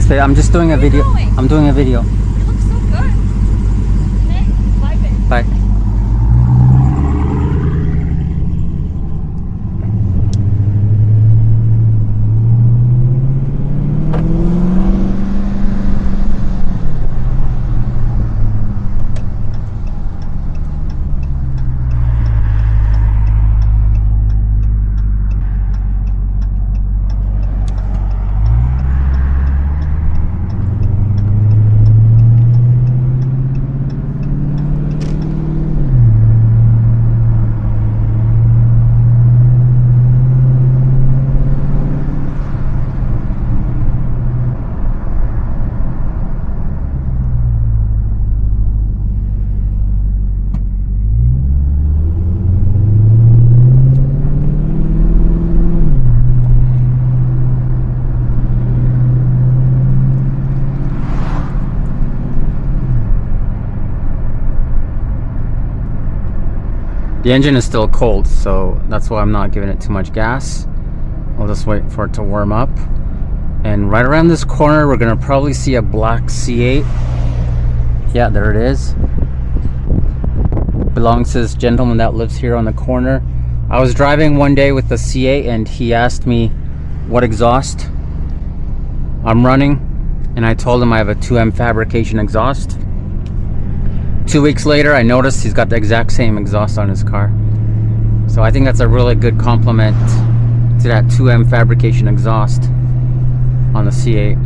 stay. I'm just doing a video. I'm doing a video. It looks so good. Okay, bye, babe. Bye. The engine is still cold, so that's why I'm not giving it too much gas. I'll just wait for it to warm up. And right around this corner, we're gonna probably see a black C8. Yeah, there it is. Belongs to this gentleman that lives here on the corner. I was driving one day with the C8 and he asked me what exhaust I'm running, and I told him I have a 2M fabrication exhaust. 2 weeks later, I noticed he's got the exact same exhaust on his car. So I think that's a really good compliment to that 2M fabrication exhaust on the C8.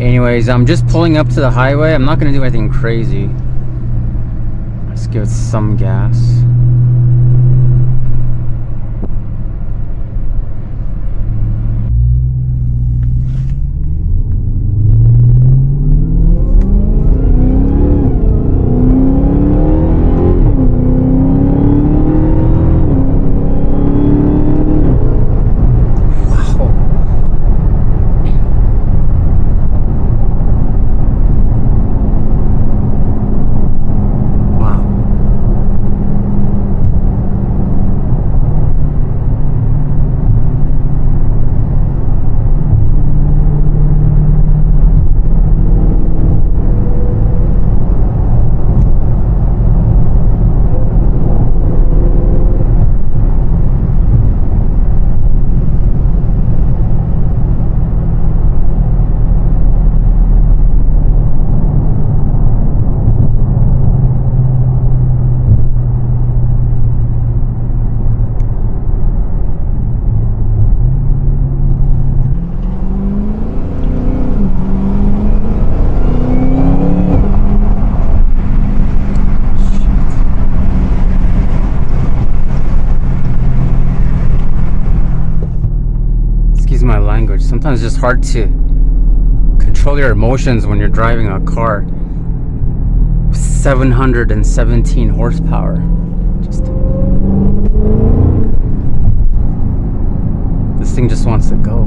Anyways, I'm just pulling up to the highway. I'm not gonna do anything crazy. Let's give it some gas. My language. Sometimes it's just hard to control your emotions when you're driving a car. 717 horsepower. Just this thing just wants to go.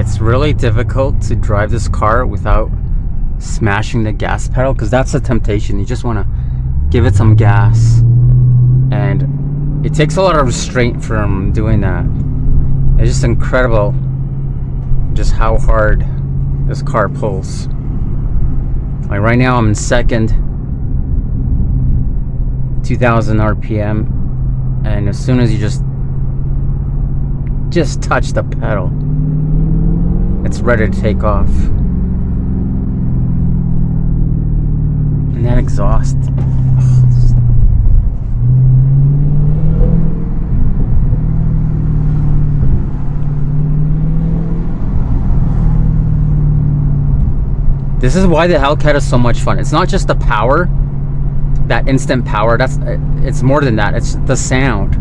It's really difficult to drive this car without smashing the gas pedal, because that's the temptation. You just want to give it some gas, and it takes a lot of restraint from doing that. It's just incredible just how hard this car pulls. Like right now I'm in second, 2000 RPM, and as soon as you just touch the pedal, it's ready to take off. And that exhaust. This is why the Hellcat is so much fun. It's not just the power, that instant power. It's more than that. It's the sound,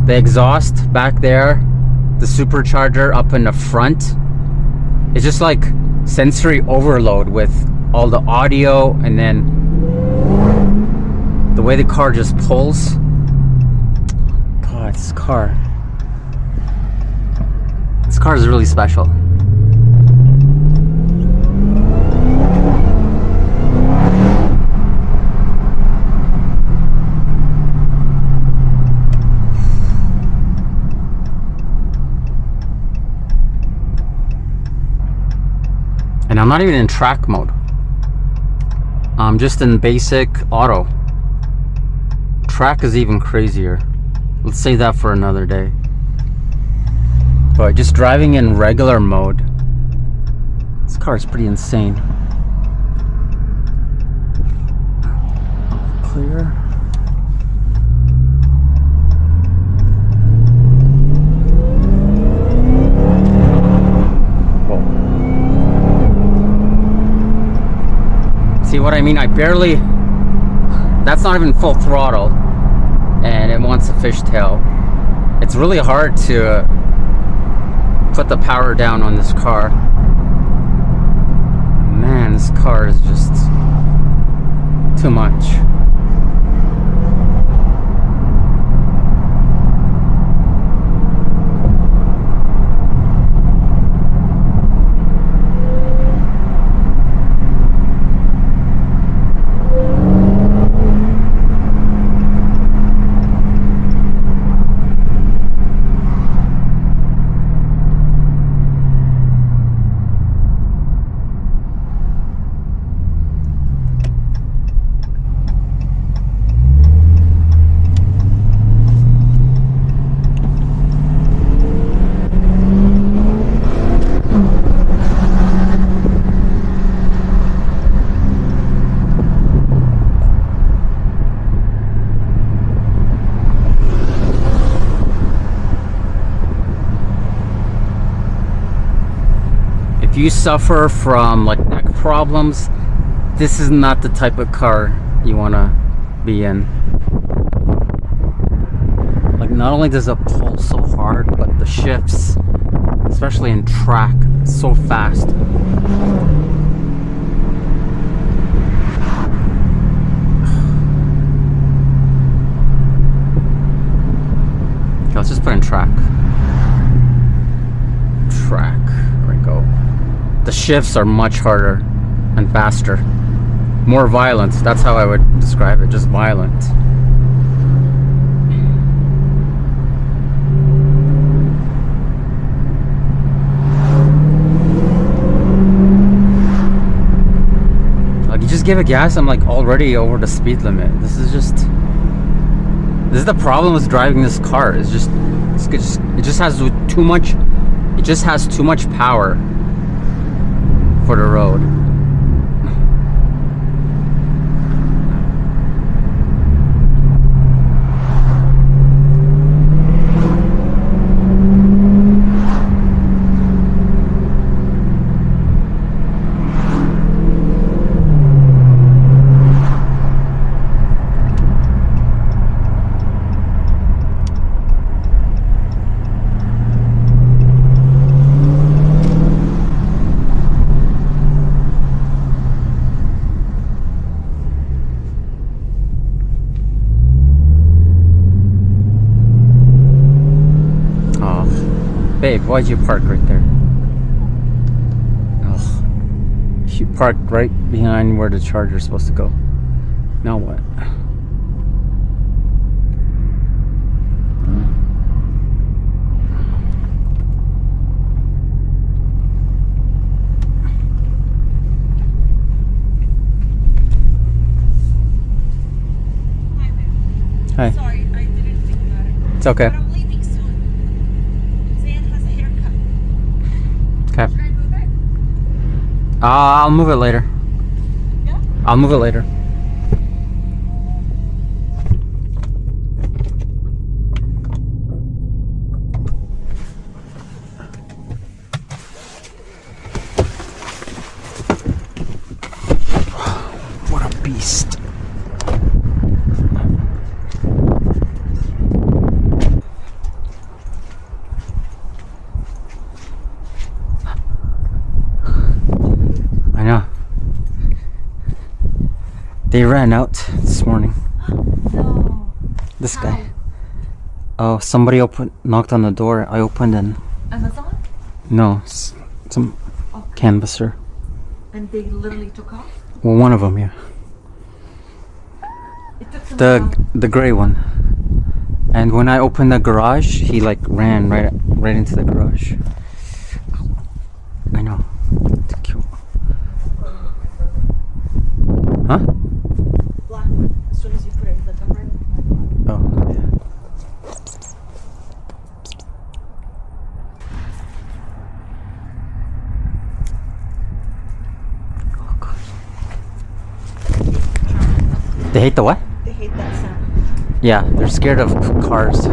the exhaust back there, the supercharger up in the front. It's just like sensory overload with all the audio, and then the way the car just pulls. God, this car is really special. And I'm not even in track mode. I'm just in basic auto. Track is even crazier. Let's save that for another day. But just driving in regular mode, this car is pretty insane. Clear. See what I mean? I barely, that's not even full throttle, and it wants a fishtail. It's really hard to put the power down on this car. Man, this car is just too much. If you suffer from like neck problems, this is not the type of car you want to be in. Like, not only does it pull so hard, but the shifts, especially in track, so fast. Okay, let's just put in track. Track. There we go. The shifts are much harder and faster. More violent. That's how I would describe it. Just violent. Like, you just give it gas, I'm like already over the speed limit. This is the problem with driving this car. It just has too much. It just has too much power for the road. Babe, why'd you park right there? She parked right behind where the charger's supposed to go. Now what? Hi. Sorry, I didn't think about it. It's okay. But I'm leaving soon. Zayn has a haircut. Okay. Should I move it? I'll move it later. Yeah? I'll move it later. What a beast. I know. They ran out this morning. No. This How? guy. Oh, somebody knocked on the door. I opened and Amazon? no, some Okay. canvasser. And they literally took off? Well, one of them, yeah. It took them The gray one. And when I opened the garage, he like ran right into the garage. I know. It's cute. Huh? black one. As soon as you put it in the camera. Oh, yeah. Oh, God. They hate the what? They hate that sound. Yeah, they're scared of cars.